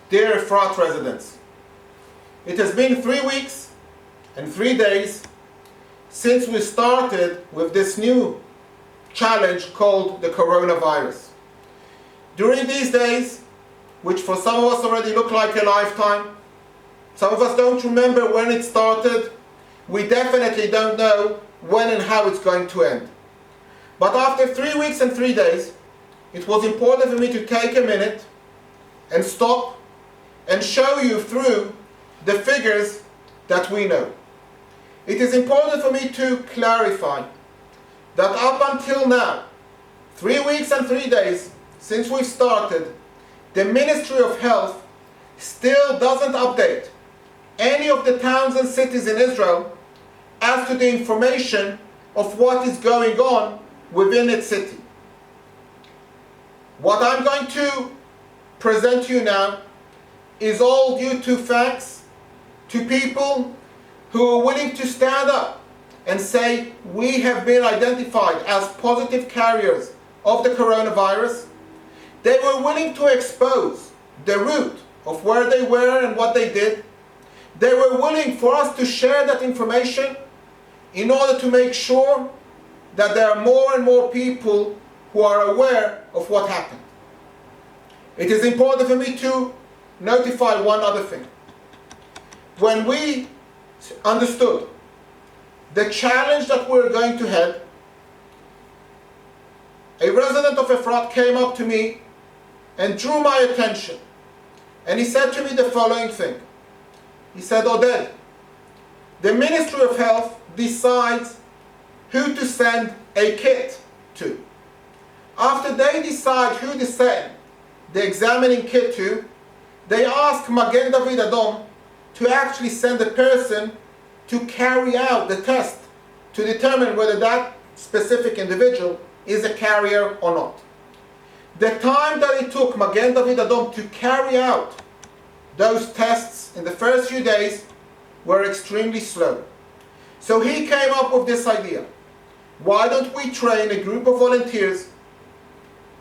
Dear Efrat residents, it has been 3 weeks and 3 days since we started with this new challenge called the coronavirus. During these days, which for some of us already look like a lifetime, some of us don't remember when it started, we definitely don't know when and how it's going to end. But after 3 weeks and 3 days, it was important for me to take a minute and stop and show you through the figures that we know. It is important for me to clarify that up until now, 3 weeks and 3 days since we started, the Ministry of Health still doesn't update any of the towns and cities in Israel as to the information of what is going on within its city. What I'm going to present to you now is all due to facts, to people who are willing to stand up and say we have been identified as positive carriers of the coronavirus. They were willing to expose the route of where they were and what they did. They were willing for us to share that information in order to make sure that there are more and more people who are aware of what happened. It is important for me to notify one other thing. When we understood the challenge that we're going to have, a resident of Efrat came up to me and drew my attention. And he said to me the following thing. He said, Oded, the Ministry of Health decides who to send a kit to. After they decide who to send the examining kit to, they ask Magen David Adom to actually send a person to carry out the test to determine whether that specific individual is a carrier or not. The time that it took Magen David Adom to carry out those tests in the first few days were extremely slow. So he came up with this idea. Why don't we train a group of volunteers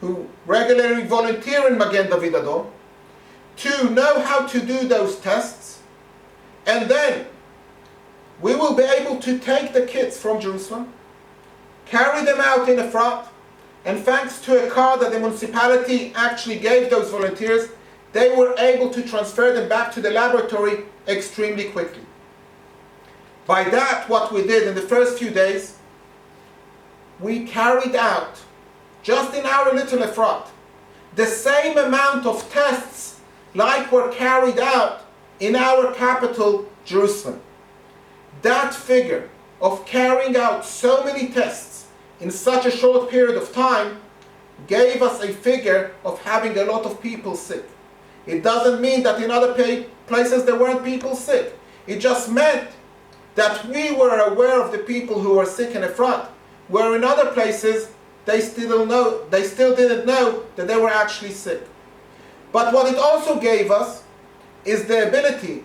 who regularly volunteer in Magen David Adom to know how to do those tests, and then we will be able to take the kits from Jerusalem, carry them out in Efrat, and thanks to a car that the municipality actually gave those volunteers, they were able to transfer them back to the laboratory extremely quickly. By that, what we did in the first few days, we carried out, just in our little Efrat, the same amount of tests like were carried out in our capital, Jerusalem. That figure of carrying out so many tests in such a short period of time gave us a figure of having a lot of people sick. It doesn't mean that in other places there weren't people sick. It just meant that we were aware of the people who were sick in Efrat, where in other places they still didn't know that they were actually sick. But what it also gave us is the ability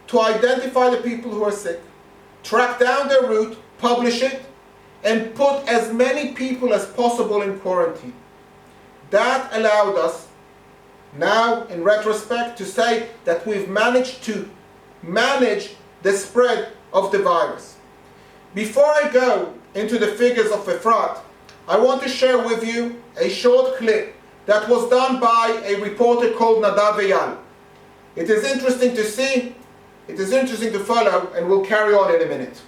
to identify the people who are sick, track down their route, publish it, and put as many people as possible in quarantine. That allowed us, now in retrospect, to say that we've managed to manage the spread of the virus. Before I go into the figures of Efrat, I want to share with you a short clip that was done by a reporter called Nadav Eyal. It is interesting to see, it is interesting to follow, and we'll carry on in a minute.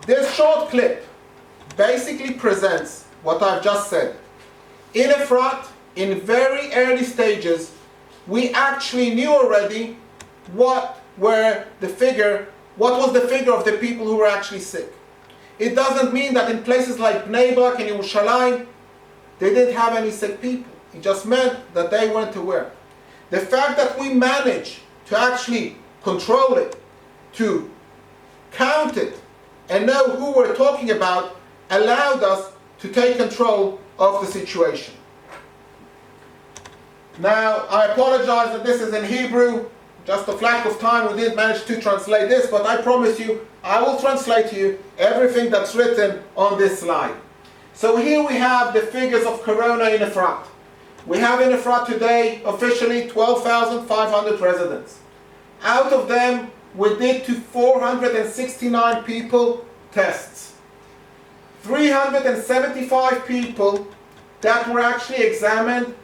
This short clip basically presents what I've just said. In Efrat, in very early stages, we actually knew already what was the figure of the people who were actually sick. It doesn't mean that in places like Bnei Brak and Yerushalayim, they didn't have any sick people. It just meant that they weren't aware. The fact that we managed to actually control it, to count it, and know who we're talking about, allowed us to take control of the situation. Now, I apologize that this is in Hebrew. Just of lack of time, we didn't manage to translate this, but I promise you, I will translate to you everything that's written on this slide. So here we have the figures of Corona in Efrat. We have in Efrat today, officially, 12,500 residents. Out of them, we did to 469 people tests. 375 people that were actually examined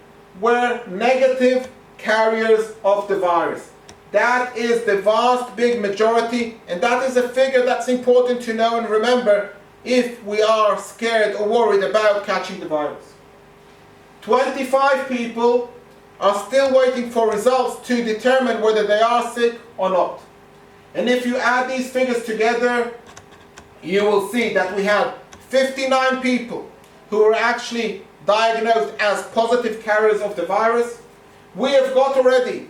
were negative carriers of the virus. That is the vast, big majority, and that is a figure that's important to know and remember if we are scared or worried about catching the virus. 25 people are still waiting for results to determine whether they are sick or not. And if you add these figures together, you will see that we have 59 people who are actually diagnosed as positive carriers of the virus. We have got already,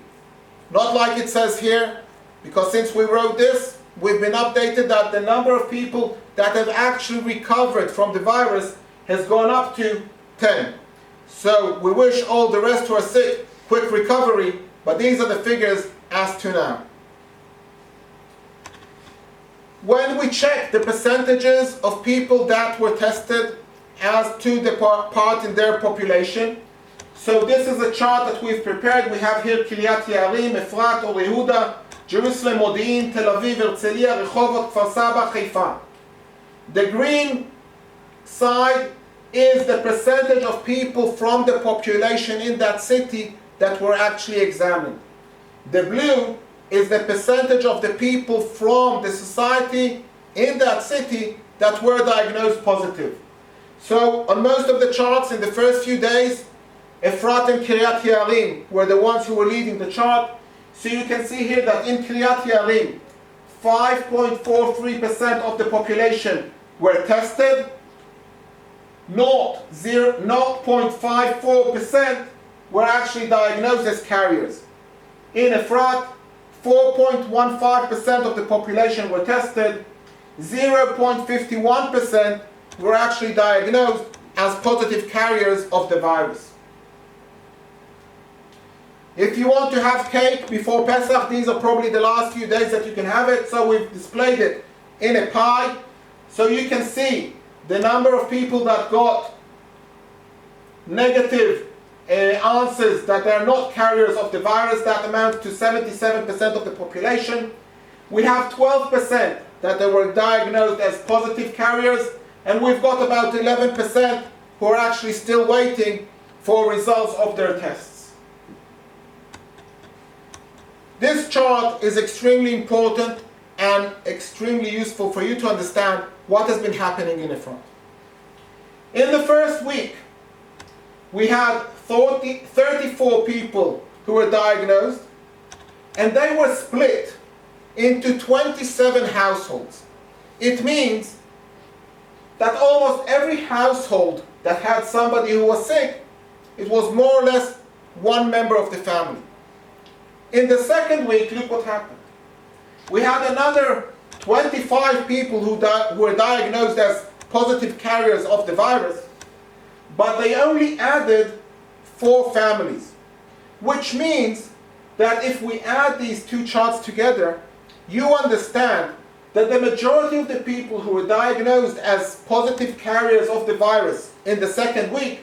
not like it says here, because since we wrote this, we've been updated that the number of people that have actually recovered from the virus has gone up to 10. So we wish all the rest who are sick quick recovery, but these are the figures as to now. When we check the percentages of people that were tested as to the part in their population, so this is a chart that we've prepared. We have here Kiryat Yearim, Efrat, Or Yehuda, Jerusalem, Modi'in, Tel Aviv, Herzliya, Rehovot, Kfar Saba, Haifa. The green side is the percentage of people from the population in that city that were actually examined. The blue is the percentage of the people from the society in that city that were diagnosed positive. So on most of the charts in the first few days, Efrat and Kiryat Yearim were the ones who were leading the chart. So you can see here that in Kiryat Yearim, 5.43% of the population were tested. 0.54% were actually diagnosed as carriers. In Efrat, 4.15% of the population were tested. 0.51% were actually diagnosed as positive carriers of the virus. If you want to have cake before Pesach, these are probably the last few days that you can have it. So we've displayed it in a pie. So you can see the number of people that got negative answers that they're not carriers of the virus. That amounts to 77% of the population. We have 12% that they were diagnosed as positive carriers. And we've got about 11% who are actually still waiting for results of their tests. This chart is extremely important and extremely useful for you to understand what has been happening in Efrat. In the first week, we had 34 people who were diagnosed, and they were split into 27 households. It means that almost every household that had somebody who was sick, it was more or less one member of the family. In the second week, look what happened. We had another 25 people who were diagnosed as positive carriers of the virus, but they only added 4 families, which means that if we add these two charts together, you understand that the majority of the people who were diagnosed as positive carriers of the virus in the second week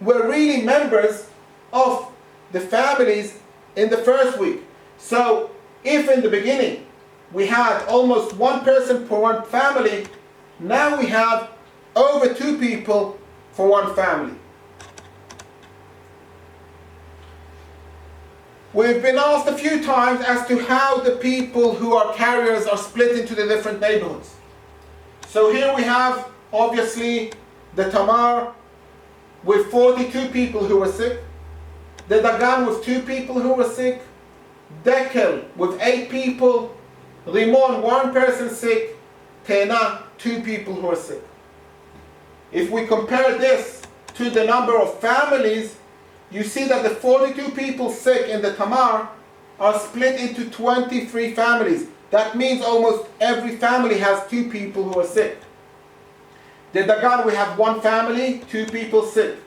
were really members of the families in the first week. So if in the beginning we had almost one person per one family, now we have over 2 people for one family. We've been asked a few times as to how the people who are carriers are split into the different neighborhoods. So here we have, obviously, the Tamar with 42 people who were sick, the Dagan with 2 people who were sick, Dekel with 8 people, Rimon 1 person sick, Tena 2 people who are sick. If we compare this to the number of families, you see that the 42 people sick in the Tamar are split into 23 families. That means almost every family has 2 people who are sick. The Dagan, we have 1 family, 2 people sick.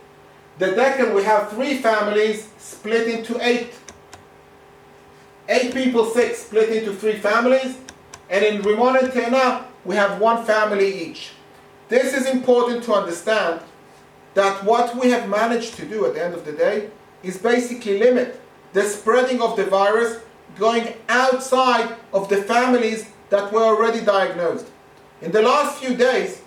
The Deccan, we have 3 families split into 8. 8 people sick split into 3 families. And in Rimon and Tena, we have 1 family each. This is important to understand, that what we have managed to do at the end of the day is basically limit the spreading of the virus going outside of the families that were already diagnosed. In the last few days,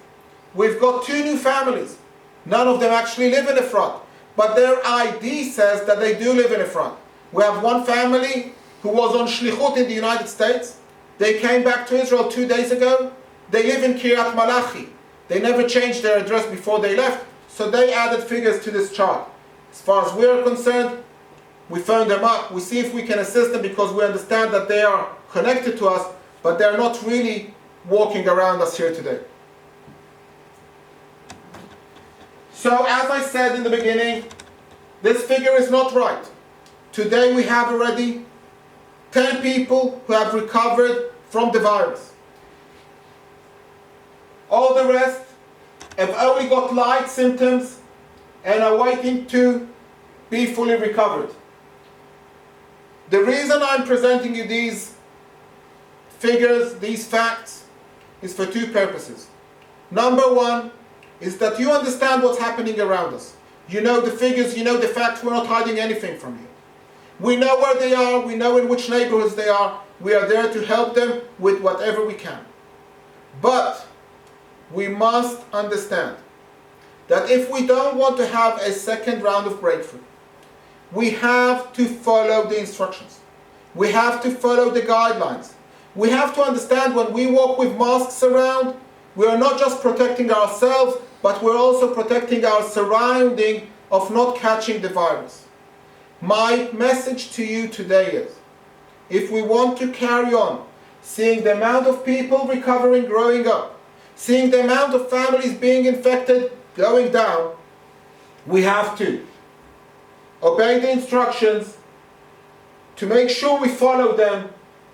we've got 2 new families. None of them actually live in Efrat, but their ID says that they do live in Efrat. We have 1 family who was on Shlichut in the United States. They came back to Israel 2 days ago. They live in Kiryat Malachi. They never changed their address before they left, so they added figures to this chart. As far as we are concerned, we phone them up, we see if we can assist them because we understand that they are connected to us, but they're not really walking around us here today. So as I said in the beginning, this figure is not right. Today we have already 10 people who have recovered from the virus. All the rest have only got light symptoms and are waiting to be fully recovered. The reason I'm presenting you these figures, these facts, is for 2 purposes. Number 1 is that you understand what's happening around us. You know the figures, you know the facts, we're not hiding anything from you. We know where they are, we know in which neighborhoods they are, we are there to help them with whatever we can. But we must understand that if we don't want to have a second round of breakthrough, we have to follow the instructions. We have to follow the guidelines. We have to understand when we walk with masks around, we are not just protecting ourselves, but we're also protecting our surrounding of not catching the virus. My message to you today is, if we want to carry on seeing the amount of people recovering growing up, seeing the amount of families being infected going down, we have to obey the instructions, to make sure we follow them,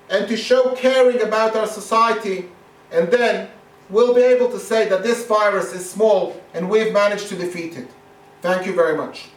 and to show caring about our society, and then we'll be able to say that this virus is small and we've managed to defeat it. Thank you very much.